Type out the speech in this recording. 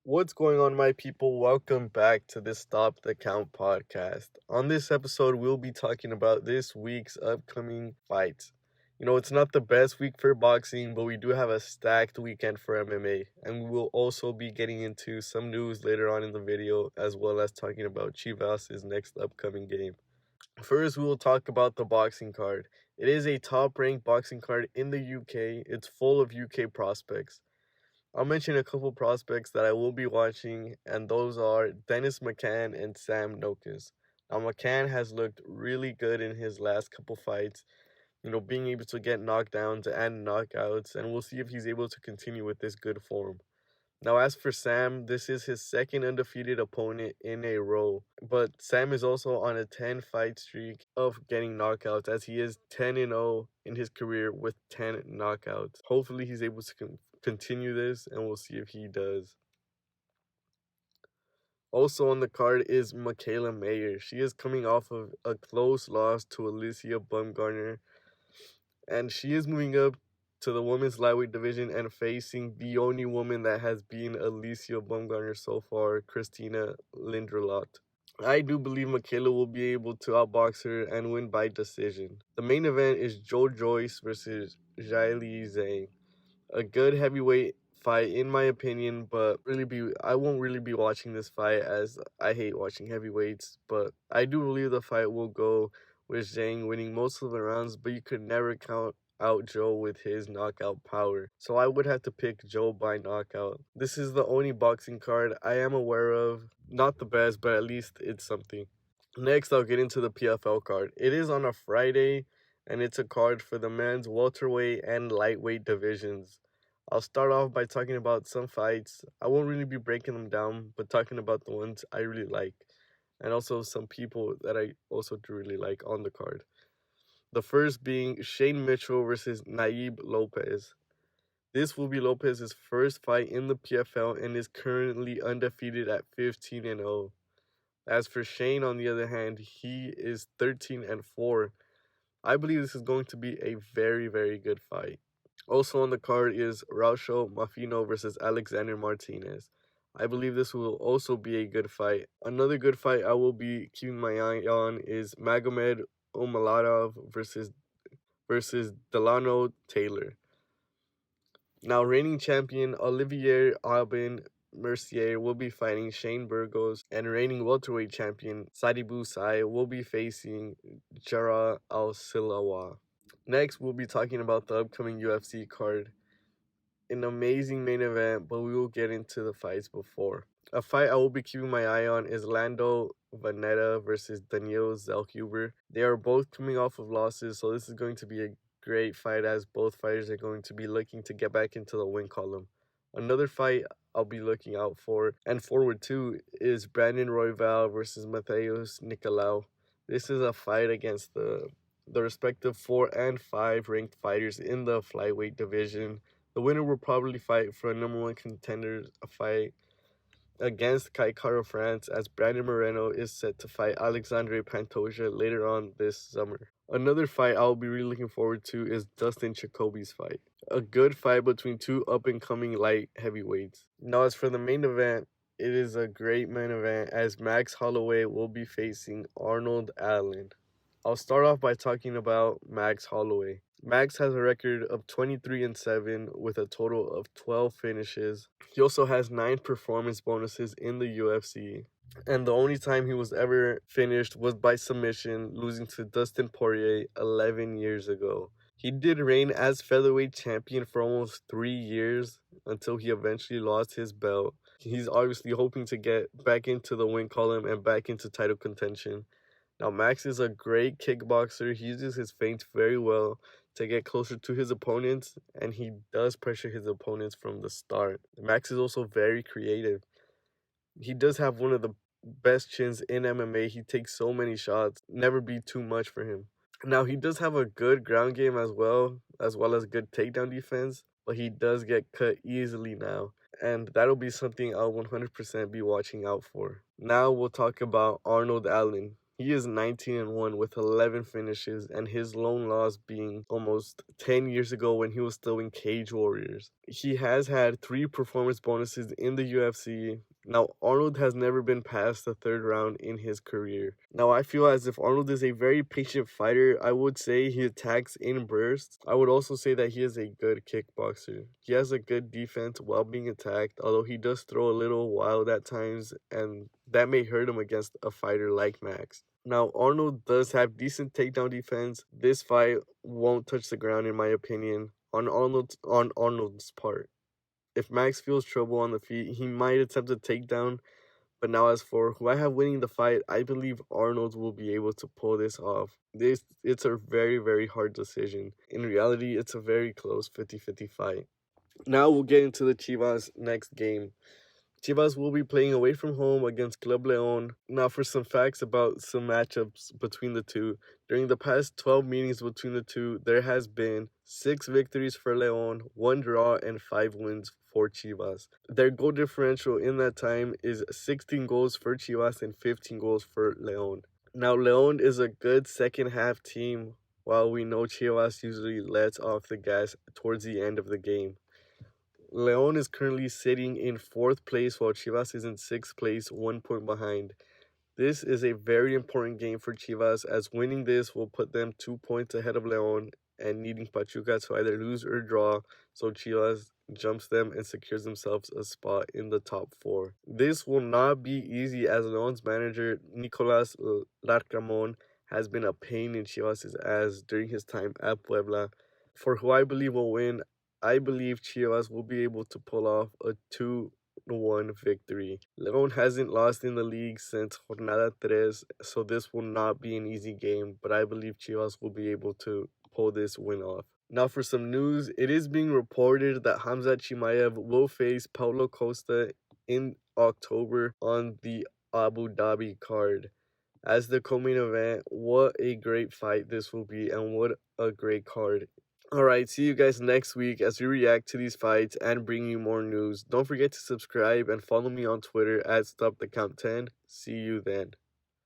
What's going on, my people? Welcome back to the Stop the Count podcast. On this episode, we'll be talking about this week's upcoming fights. It's not the best week for boxing, but we do have a stacked weekend for MMA. And we will also be getting into some news later on in the video, as well as talking about Chivas' next upcoming game. First, we will talk about the boxing card. It is a top-ranked boxing card in the UK. It's full of UK prospects. I'll mention a couple prospects that I will be watching, and those are dennismcann and samnoakes. Now, McCann has looked really good in his last couple fights, being able to get knockdowns and knockouts, and we'll see if he's able to continue with this good form. Now, as for Sam, this is his second undefeated opponent in a row, but Sam is also on a 10-fight streak of getting knockouts, as he is 10-0 in his career with 10 knockouts. Hopefully, he's able to continue this, and we'll see if he does. Also on the card is mikaelamayer. She is coming off of a close loss to alyciabaumgardner, and she is moving up to the women's lightweight division and facing the only woman that has been alyciabaumgardner so far, christinalinardatou. I do believe Mikaela will be able to outbox her and win by decision. The main event is joejoyce versus zhileizhang. A good heavyweight fight in my opinion, but I won't really be watching this fight as I hate watching heavyweights, but I do believe the fight will go with Zhang winning most of the rounds, but you could never count out Joe with his knockout power. So I would have to pick Joe by knockout. This is the only boxing card I am aware of. Not the best, but at least it's something. Next, I'll get into the PFL card. It is on a Friday, and it's a card for the men's welterweight and lightweight divisions. I'll start off by talking about some fights. I won't really be breaking them down, but talking about the ones I really like, and also some people that I also do really like on the card. The first being Shane Mitchell versus nayiblopez. This will be Lopez's first fight in the PFL and is currently undefeated at 15-0. As for Shane, on the other hand, he is 13-4. I believe this is going to be a very, very good fight. Also on the card is Rausho Mafino versus alexmartinez. I believe this will also be a good fight. Another good fight I will be keeping my eye on is magomedumalatov versus Delano Taylor. Now, reigning champion oliveraubinmercier will be fighting Shaneburgos, and reigning welterweight champion sadibousy will be facing jarrahalsilawi. Next, we'll be talking about the upcoming UFC card. An amazing main event, but we will get into the fights before. A fight I will be keeping my eye on is landovanata versus danielzellhuber. They are both coming off of losses, so this is going to be a great fight as both fighters are going to be looking to get back into the win column. Another fight I'll be looking out for and forward to is brandonroyval versus matheusnicolau. This is a fight against the respective 4 and 5 ranked fighters in the flyweight division. The winner will probably fight for a number 1 contender fight against Kai Kara France, as Brandon Moreno is set to fight Alexandre Pantoja later on this summer. Another fight I'll be really looking forward to is dustinjacoby's fight. A good fight between two up-and-coming light heavyweights. Now, as for the main event, it is a great main event as Max Holloway will be facing Arnoldallen. I'll start off by talking about Max Holloway. Max has a record of 23-7 with a total of 12 finishes. He also has 9 performance bonuses in the UFC. And the only time he was ever finished was by submission, losing to Dustin Poirier 11 years ago. He did reign as featherweight champion for almost 3 years until he eventually lost his belt. He's obviously hoping to get back into the win column and back into title contention. Now, Max is a great kickboxer. He uses his feints very well to get closer to his opponents, and he does pressure his opponents from the start. Max is also very creative. He does have one of the best chins in MMA. He takes so many shots, never be too much for him. Now, he does have a good ground game as well as good takedown defense, but he does get cut easily now, and that'll be something I'll 100% be watching out for. Now we'll talk about Arnoldallen. He is 19-1 with 11 finishes, and his lone loss being almost 10 years ago when he was still in Cage Warriors. He has had 3 performance bonuses in the UFC. Now, Arnold has never been past the 3rd round in his career. Now, I feel as if Arnold is a very patient fighter. I would say he attacks in bursts. I would also say that he is a good kickboxer. He has a good defense while being attacked, although he does throw a little wild at times, and that may hurt him against a fighter like Max. Now, Arnold does have decent takedown defense. This fight won't touch the ground, in my opinion, on Arnold's part. If Max feels trouble on the feet, he might attempt a takedown. But now, as for who I have winning the fight, I believe Arnold will be able to pull this off. It's a very, very hard decision. In reality, it's a very close 50-50 fight. Now we'll get into the Chivas next game. Chivas will be playing away from home against Club León. Now, for some facts about some matchups between the two. During the past 12 meetings between the two, there has been 6 victories for León, 1 draw, and 5 wins for Chivas. Their goal differential in that time is 16 goals for Chivas and 15 goals for León. Now, León is a good second half team, while we know Chivas usually lets off the gas towards the end of the game. León is currently sitting in 4th place while Chivas is in 6th place, 1 point behind. This is a very important game for Chivas, as winning this will put them 2 points ahead of León and needing Pachuca to either lose or draw, so Chivas jumps them and secures themselves a spot in the top 4. This will not be easy, as León's manager Nicolas Larcamón has been a pain in Chivas' ass during his time at Puebla. For who I believe will win, I believe Chivas will be able to pull off a 2-1 victory. León hasn't lost in the league since Jornada 3, so this will not be an easy game, but I believe Chivas will be able to pull this win off. Now for some news, it is being reported that Khamzat Chimaev will face Paulo Costa in October on the Abu Dhabi card. As the co-main event, what a great fight this will be, and what a great card. Alright, see you guys next week as we react to these fights and bring you more news. Don't forget to subscribe and follow me on Twitter at StopTheCount10. See you then.